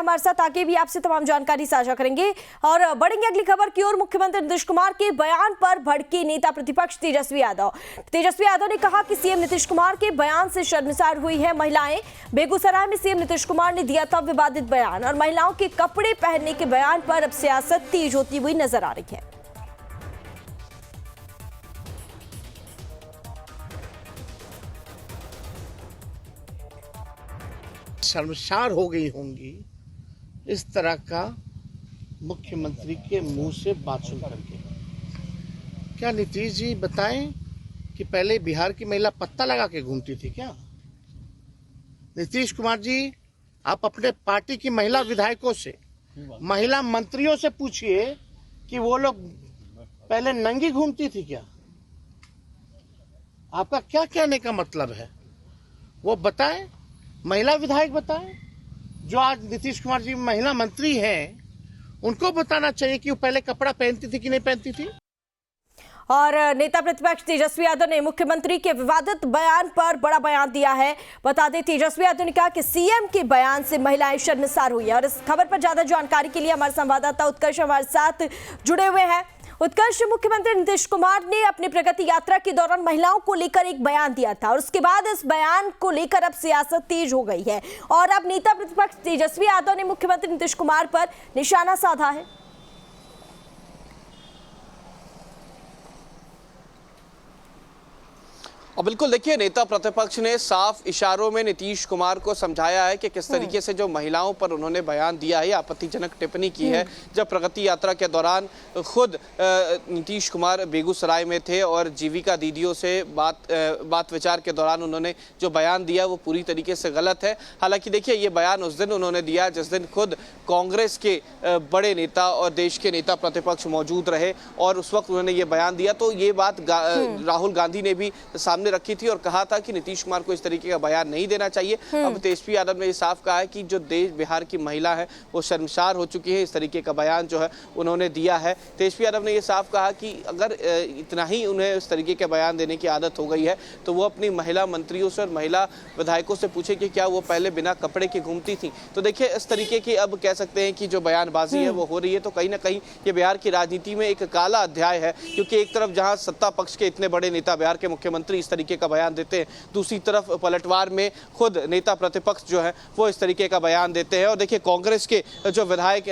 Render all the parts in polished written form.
हमारे साथ, आगे भी आपसे तमाम जानकारी साझा करेंगे और बढ़ेंगे अगली खबर की ओर। मुख्यमंत्री नीतीश कुमार के बयान पर भड़के नेता प्रतिपक्ष तेजस्वी यादव। तेजस्वी यादव ने कहा कि सीएम नीतीश कुमार के बयान से शर्मसार हुई है महिलाएं। बेगूसराय में सीएम नीतीश कुमार ने दिया था विवादित बयान और महिलाओं के कपड़े पहनने के बयान पर अब सियासत तेज होती हुई नजर आ रही है। शर्मसार हो गई होंगी इस तरह का मुख्यमंत्री के मुंह से बात सुन करके। क्या नीतीश जी बताएं कि पहले बिहार की महिला पत्ता लगा के घूमती थी क्या? नीतीश कुमार जी, आप अपने पार्टी की महिला विधायकों से, महिला मंत्रियों से पूछिए कि वो लोग पहले नंगी घूमती थी क्या? आपका क्या कहने का मतलब है वो बताएं, महिला विधायक बताएं। जो आज नीतीश कुमार जी महिला मंत्री हैं, उनको बताना चाहिए कि वो पहले कपड़ा पहनती थी कि नहीं पहनती थी। और नेता प्रतिपक्ष तेजस्वी यादव ने मुख्यमंत्री के विवादित बयान पर बड़ा बयान दिया है। बता दें, तेजस्वी यादव ने कहा कि सीएम के बयान से महिलाएं शर्मसार हुई है। और इस खबर पर ज्यादा जानकारी के लिए हमारे संवाददाता उत्कर्ष हमारे साथ जुड़े हुए हैं। उत्कर्ष, मुख्यमंत्री नीतीश कुमार ने अपनी प्रगति यात्रा के दौरान महिलाओं को लेकर एक बयान दिया था और उसके बाद इस बयान को लेकर अब सियासत तेज हो गई है और अब नेता प्रतिपक्ष तेजस्वी यादव ने मुख्यमंत्री नीतीश कुमार पर निशाना साधा है। और बिल्कुल देखिए, नेता प्रतिपक्ष ने साफ इशारों में नीतीश कुमार को समझाया है कि किस तरीके से जो महिलाओं पर उन्होंने बयान दिया है, आपत्तिजनक टिप्पणी की है। जब प्रगति यात्रा के दौरान खुद नीतीश कुमार बेगूसराय में थे और जीविका दीदियों से बात विचार के दौरान उन्होंने जो बयान दिया वो पूरी तरीके से गलत है। हालांकि देखिए, ये बयान उस दिन उन्होंने दिया जिस दिन खुद कांग्रेस के बड़े नेता और देश के नेता प्रतिपक्ष मौजूद रहे और उस वक्त उन्होंने ये बयान दिया। तो ये बात राहुल गांधी ने भी सामने रखी थी और कहा था कि नीतीश कुमार को इस तरीके का बयान नहीं देना चाहिए। अब तेजस्वी यादव ने ये साफ कहा है कि जो देश बिहार की महिला है वो शर्मसार हो चुकी है, इस तरीके का बयान जो है उन्होंने दिया है। तेजस्वी यादव ने ये साफ कहा कि अगर इतना ही उन्हें इस तरीके के बयान देने की आदत हो गई है तो वो अपनी महिला मंत्रियों से और महिला विधायकों से पूछे कि क्या वो पहले बिना कपड़े के घूमती थी। तो देखिए, इस तरीके की अब कह सकते हैं कि जो बयानबाजी है वो हो रही है। तो कहीं ना कहीं ये बिहार की राजनीति में एक काला अध्याय है, क्योंकि एक तरफ जहां सत्ता पक्ष के इतने बड़े नेता बिहार के मुख्यमंत्री इस तरीके का बयान देते हैं, दूसरी तरफ पलटवार में खुद नेता प्रतिपक्ष जो है वो इस तरीके का बयान देते हैं। और देखिए, कांग्रेस के जो विधायक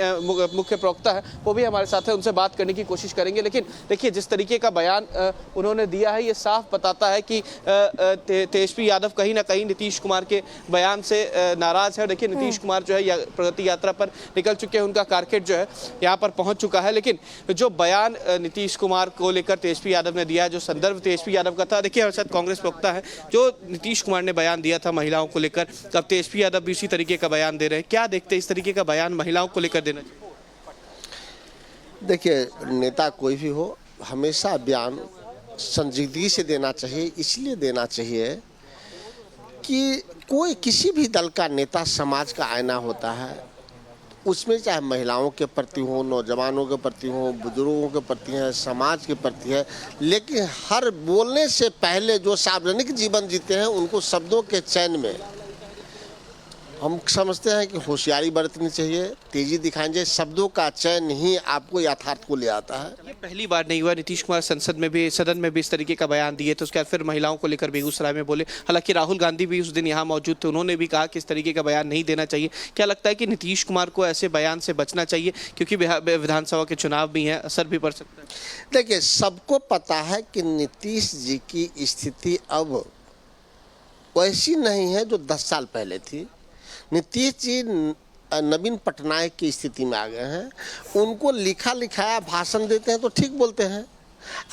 मुख्य प्रवक्ता है वो भी हमारे साथ है, उनसे बात करने की कोशिश करेंगे। लेकिन देखिए, जिस तरीके का बयान उन्होंने दिया है ये साफ बताता है कि तेजस्वी यादव कहीं ना कहीं नीतीश कुमार के बयान से नाराज है। देखिए, नीतीश कुमार जो है प्रगति यात्रा पर निकल चुके हैं, उनका कारकेट जो है यहाँ पर पहुंच चुका है। लेकिन जो बयान नीतीश कुमार को लेकर तेजस्वी यादव ने दिया है, जो संदर्भ तेजस्वी यादव का था, देखिए हमारे साथ कांग्रेस प्रवक्ता है, जो नीतीश कुमार ने बयान दिया था महिलाओं को लेकर, अब तेजस्वी यादव भी इसी तरीके का बयान दे रहे हैं। क्या देखते हैं इस तरीके का बयान महिलाओं को लेकर देना चाहिए? देखिए, नेता कोई भी हो, हमेशा बयान संजीदगी से देना चाहिए। इसलिए देना चाहिए कि कोई किसी भी दल का नेता समाज का आईना होता है। उसमें चाहे महिलाओं के प्रति हो, नौजवानों के प्रति हो, बुजुर्गों के प्रति है, समाज के प्रति है, लेकिन हर बोलने से पहले जो सार्वजनिक जीवन जीते हैं उनको शब्दों के चयन में हम समझते हैं कि होशियारी बरतनी चाहिए, तेजी दिखानी चाहिए। शब्दों का चयन ही आपको यथार्थ को ले आता है। ये पहली बार नहीं हुआ, नीतीश कुमार सदन में भी इस तरीके का बयान दिए तो उसके बाद फिर महिलाओं को लेकर बेगूसराय में बोले। हालांकि राहुल गांधी भी उस दिन यहाँ मौजूद थे, उन्होंने भी कहा कि इस तरीके का बयान नहीं देना चाहिए। क्या लगता है कि नीतीश कुमार को ऐसे बयान से बचना चाहिए, क्योंकि विधानसभा के चुनाव भी हैं, असर भी पड़ सकता है? देखिए, सबको पता है कि नीतीश जी की स्थिति अब वैसी नहीं है जो 10 साल पहले थी। नीतीश जी नवीन पटनायक की स्थिति में आ गए हैं। उनको लिखा लिखाया भाषण देते हैं तो ठीक बोलते हैं,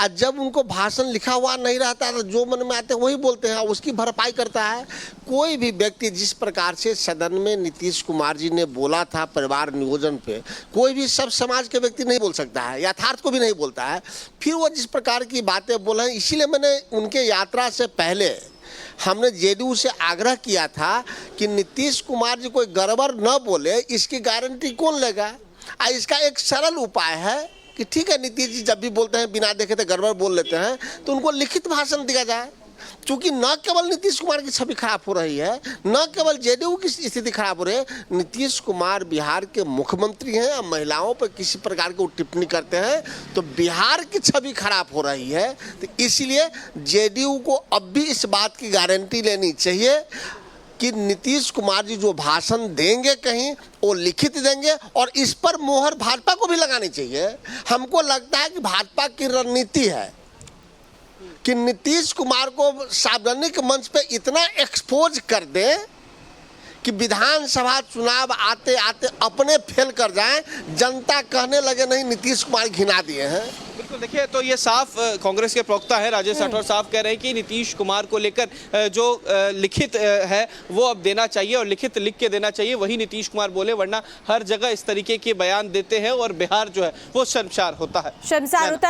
और जब उनको भाषण लिखा हुआ नहीं रहता तो जो मन में आते हैं वही बोलते हैं, उसकी भरपाई करता है। कोई भी व्यक्ति जिस प्रकार से सदन में नीतीश कुमार जी ने बोला था परिवार नियोजन पे, कोई भी सब समाज के व्यक्ति नहीं बोल सकता है, यथार्थ को भी नहीं बोलता है। फिर वो जिस प्रकार की बातें बोले, इसीलिए मैंने उनके यात्रा से पहले हमने जेडीयू से आग्रह किया था कि नीतीश कुमार जी कोई गड़बड़ न बोले, इसकी गारंटी कौन लेगा। इसका एक सरल उपाय है कि ठीक है, नीतीश जी जब भी बोलते हैं बिना देखे तो गड़बड़ बोल लेते हैं, तो उनको लिखित भाषण दिया जाए। क्योंकि न केवल नीतीश कुमार की छवि खराब हो रही है, न केवल जेडीयू की स्थिति खराब हो रही है, नीतीश कुमार बिहार के मुख्यमंत्री हैं और महिलाओं पर किसी प्रकार की टिप्पणी करते हैं तो बिहार की छवि खराब हो रही है। तो इसलिए जेडीयू को अब भी इस बात की गारंटी लेनी चाहिए कि नीतीश कुमार जी जो भाषण देंगे कहीं वो लिखित देंगे और इस पर मोहर भाजपा को भी लगानी चाहिए। हमको लगता है कि भाजपा की रणनीति है कि नीतीश कुमार को सार्वजनिक मंच पे इतना एक्सपोज कर दे कि विधानसभा चुनाव आते आते अपने फेल कर जाएं, जनता कहने लगे नहीं नीतीश कुमार घिना दिए हैं। बिल्कुल, देखिए तो ये साफ कांग्रेस के प्रवक्ता है राजेश राठौर साहब कह रहे हैं कि नीतीश कुमार को लेकर जो लिखित है वो अब देना चाहिए और लिखित लिख के देना चाहिए, वही नीतीश कुमार बोले, वरना हर जगह इस तरीके के बयान देते हैं और बिहार जो है वो शर्मसार होता है।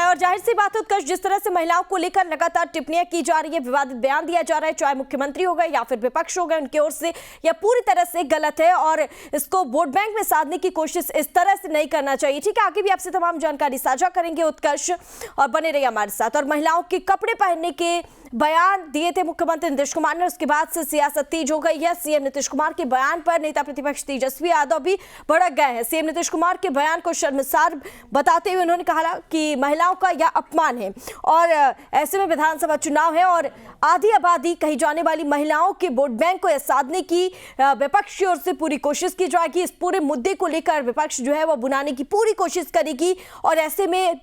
और जाहिर सी बात उत्कर्ष, जिस तरह से महिलाओं को लेकर लगातार टिप्पणियां की जा रही है, विवादित बयान दिया जा रहा है, चाहे मुख्यमंत्री हो गए या फिर विपक्ष हो गए उनकी ओर से, यह पूरी तरह से गलत है और इसको वोट बैंक में साधने की कोशिश इस तरह से नहीं करना चाहिए। ठीक है, आगे भी आपसे तमाम जानकारी साझा करेंगे उत्कर्ष, और बने रहिए हमारे साथ। और महिलाओं के कपड़े पहनने के बयान दिए थे मुख्यमंत्री नीतीश कुमार ने, उसके बाद से सियासत तेज हो गई है। सीएम नीतीश कुमार के बयान पर नेता प्रतिपक्ष तेजस्वी यादव भी भड़क गए हैं। सीएम नीतीश कुमार के बयान को शर्मसार बताते हुए उन्होंने कहा कि महिलाओं का यह अपमान है और ऐसे में विधानसभा चुनाव है और आधी आबादी कही जाने वाली महिलाओं के वोट बैंक को साधने की विपक्ष की ओर से पूरी कोशिश की जाएगी। इस पूरे मुद्दे को लेकर विपक्ष जो है वो बुनाने की पूरी कोशिश करेगी और ऐसे में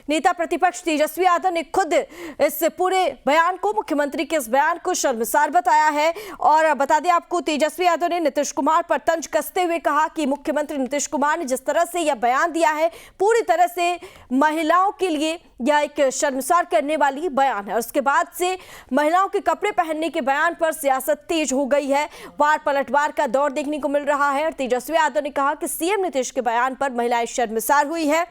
नेता प्रतिपक्ष तेजस्वी यादव ने खुद इस पूरे बयान को, मुख्यमंत्री के इस बयान को शर्मसार बताया है। और बता दें आपको, तेजस्वी यादव ने नीतीश कुमार पर तंज कसते हुए कहा कि मुख्यमंत्री नीतीश कुमार ने जिस तरह से यह बयान दिया है पूरी तरह से महिलाओं के लिए यह एक शर्मसार करने वाली बयान है। और उसके बाद से महिलाओं के कपड़े पहनने के बयान पर सियासत तेज हो गई है, वार पलटवार का दौर देखने को मिल रहा है। और तेजस्वी यादव ने कहा कि सीएम नीतीश के बयान पर महिलाएं शर्मसार हुई है।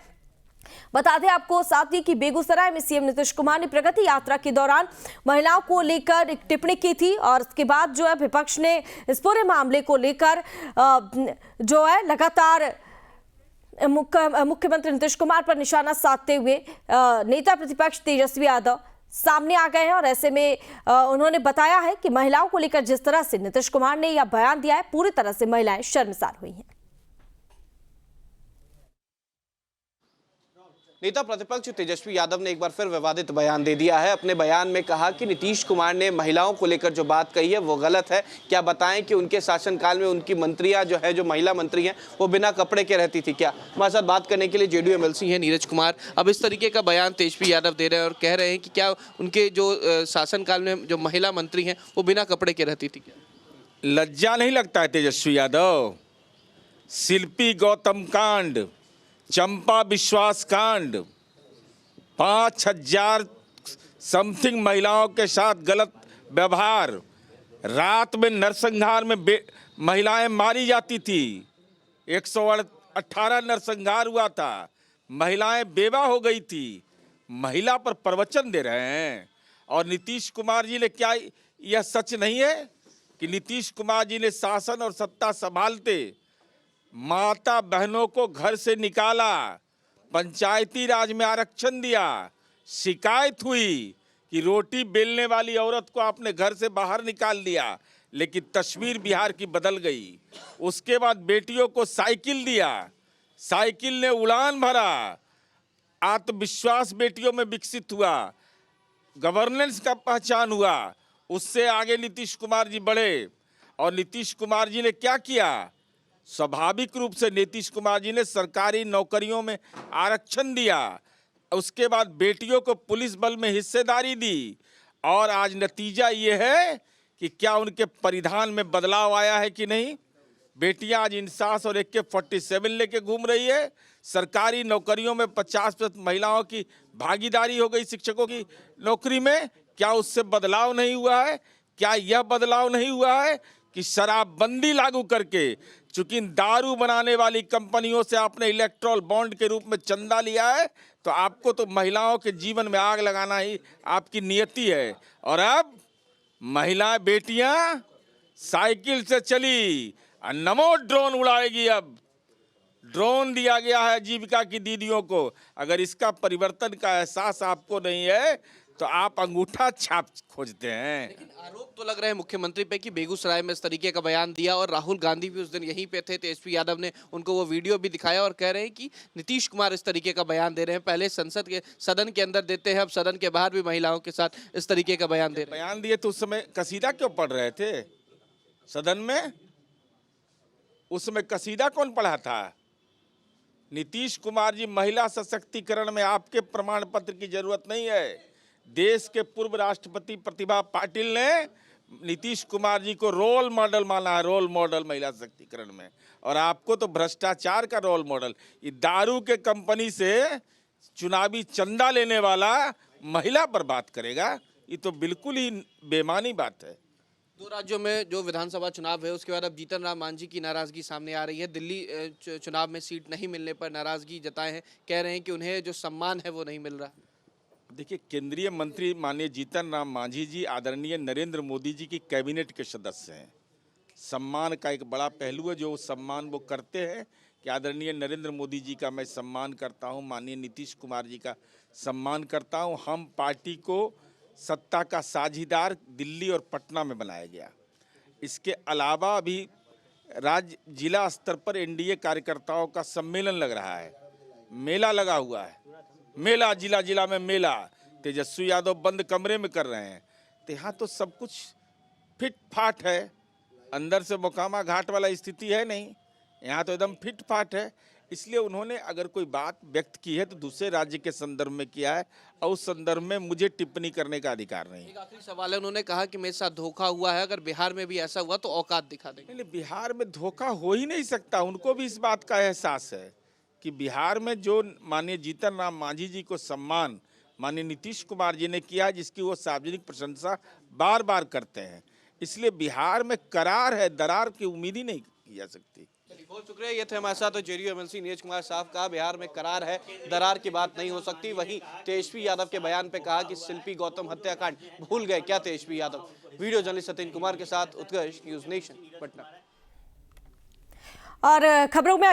बता दें आपको साथ ही कि बेगूसराय में सीएम नीतीश कुमार ने प्रगति यात्रा के दौरान महिलाओं को लेकर एक टिप्पणी की थी और उसके बाद जो है विपक्ष ने इस पूरे मामले को लेकर जो है लगातार मुख्यमंत्री नीतीश कुमार पर निशाना साधते हुए नेता प्रतिपक्ष तेजस्वी यादव सामने आ गए हैं। और ऐसे में उन्होंने बताया है कि महिलाओं को लेकर जिस तरह से नीतीश कुमार ने यह बयान दिया है पूरी तरह से महिलाएं शर्मसार हुई हैं। नेता प्रतिपक्ष तेजस्वी यादव ने एक बार फिर विवादित बयान दे दिया है। अपने बयान में कहा कि नीतीश कुमार ने महिलाओं को लेकर जो बात कही है वो गलत है। क्या बताएं कि उनके शासनकाल में उनकी मंत्रियां जो है, जो महिला मंत्री हैं, वो बिना कपड़े के रहती थी क्या? हमारे साथ बात करने के लिए जेडीयू एमएलसी हैं नीरज कुमार। अब इस तरीके का बयान तेजस्वी यादव दे रहे हैं और कह रहे हैं कि क्या उनके जो शासनकाल में जो महिला मंत्री हैं वो बिना कपड़े के रहती थी क्या? लज्जा नहीं लगता है तेजस्वी यादव? शिल्पी गौतम कांड, चंपा विश्वास कांड, 5,000 समथिंग महिलाओं के साथ गलत व्यवहार, रात में नरसंहार में महिलाएं मारी जाती थी, 118 नरसंहार हुआ था, महिलाएं बेवा हो गई थी। महिला पर प्रवचन दे रहे हैं। और नीतीश कुमार जी ने, क्या यह सच नहीं है कि नीतीश कुमार जी ने शासन और सत्ता संभालते माता बहनों को घर से निकाला, पंचायती राज में आरक्षण दिया, शिकायत हुई कि रोटी बेलने वाली औरत को आपने घर से बाहर निकाल दिया, लेकिन तस्वीर बिहार की बदल गई। उसके बाद बेटियों को साइकिल दिया, साइकिल ने उड़ान भरा, आत्मविश्वास बेटियों में विकसित हुआ, गवर्नेंस का पहचान हुआ। उससे आगे नीतीश कुमार जी बढ़े और नीतीश कुमार जी ने क्या किया? स्वाभाविक रूप से नीतीश कुमार जी ने सरकारी नौकरियों में आरक्षण दिया, उसके बाद बेटियों को पुलिस बल में हिस्सेदारी दी। और आज नतीजा ये है कि क्या उनके परिधान में बदलाव आया है कि नहीं? बेटियां आज इंसास और AK-47 लेके घूम रही है। सरकारी नौकरियों में 50% महिलाओं की भागीदारी हो गई शिक्षकों की नौकरी में। क्या उससे बदलाव नहीं हुआ है? क्या यह बदलाव नहीं हुआ है कि शराबबंदी लागू करके, चूंकि दारू बनाने वाली कंपनियों से आपने इलेक्ट्रल बॉन्ड के रूप में चंदा लिया है, तो आपको तो महिलाओं के जीवन में आग लगाना ही आपकी नियति है। और अब महिला बेटियां साइकिल से चली, नमो ड्रोन उड़ाएगी। अब ड्रोन दिया गया है जीविका की दीदियों को। अगर इसका परिवर्तन का एहसास आपको नहीं है तो आप अंगूठा छाप खोजते हैं। लेकिन आरोप तो लग रहे हैं मुख्यमंत्री पे कि बेगूसराय में इस तरीके का बयान दिया, और राहुल गांधी भी उस दिन यहीं पे थे। तेजस्वी यादव ने उनको वो वीडियो भी दिखाया और कह रहे हैं कि नीतीश कुमार इस तरीके का बयान दे रहे हैं। पहले सदन के अंदर देते हैं, अब सदन के बाहर भी महिलाओं के साथ इस तरीके का बयान दे रहे हैं। बयान दिए तो उस समय कसीदा क्यों पढ़ रहे थे सदन में? उस समय कसीदा कौन पढ़ा था? नीतीश कुमार जी, महिला सशक्तिकरण में आपके प्रमाण पत्र की जरूरत नहीं है। देश के पूर्व राष्ट्रपति प्रतिभा पाटिल ने नीतीश कुमार जी को रोल मॉडल माना है, रोल मॉडल महिला सशक्तिकरण में। और आपको तो भ्रष्टाचार का रोल मॉडल, ये दारू के कंपनी से चुनावी चंदा लेने वाला महिला पर बात करेगा, ये तो बिल्कुल ही बेमानी बात है। 2 राज्यों में जो विधानसभा चुनाव है उसके बाद अब जीतन राम मांझी की नाराजगी सामने आ रही है। दिल्ली चुनाव में सीट नहीं मिलने पर नाराजगी जताए हैं, कह रहे हैं कि उन्हें जो सम्मान है वो नहीं मिल रहा। देखिए, केंद्रीय मंत्री माननीय जीतन राम मांझी जी आदरणीय नरेंद्र मोदी जी की कैबिनेट के सदस्य हैं। सम्मान का एक बड़ा पहलू है, जो सम्मान वो करते हैं कि आदरणीय नरेंद्र मोदी जी का मैं सम्मान करता हूं, माननीय नीतीश कुमार जी का सम्मान करता हूं। हम पार्टी को सत्ता का साझीदार दिल्ली और पटना में बनाया गया। इसके अलावा अभी राज्य जिला स्तर पर एनडीए कार्यकर्ताओं का सम्मेलन लग रहा है, मेला लगा हुआ है, मेला जिला में मेला। तेजस्वी यादव बंद कमरे में कर रहे हैं, तो यहाँ तो सब कुछ फिट फाट है, अंदर से मोकामा घाट वाला स्थिति है नहीं, यहाँ तो एकदम फिट फाट है। इसलिए उन्होंने अगर कोई बात व्यक्त की है तो दूसरे राज्य के संदर्भ में किया है, और उस संदर्भ में मुझे टिप्पणी करने का अधिकार नहीं। एक आखिरी सवाल है, उन्होंने कहा कि मेरे साथ धोखा हुआ है, अगर बिहार में भी ऐसा हुआ तो औकात दिखा देंगे। नहीं, बिहार में धोखा हो ही नहीं सकता। उनको भी इस बात का एहसास है कि बिहार में जो माननीय जीतन राम मांझी जी को सम्मान माननीय नीतीश कुमार जी ने किया, जिसकी वो सार्वजनिक प्रशंसा बार बार करते हैं, इसलिए बिहार में करार है, दरार की उम्मीद ही नहीं की जा सकती। बहुत शुक्रिया। ये थे हमारे साथ जेडीयू एमएलसी नीरज कुमार साहब का बिहार में करार है, दरार की बात नहीं हो सकती। वहीं तेजस्वी यादव के बयान पे कहा कि शिल्पी गौतम हत्याकांड भूल गए क्या तेजस्वी यादव। वीडियो जर्नलिस्ट सतीन कुमार के साथ उत्कर्ष, न्यूज नेशन, पटना। और खबरों में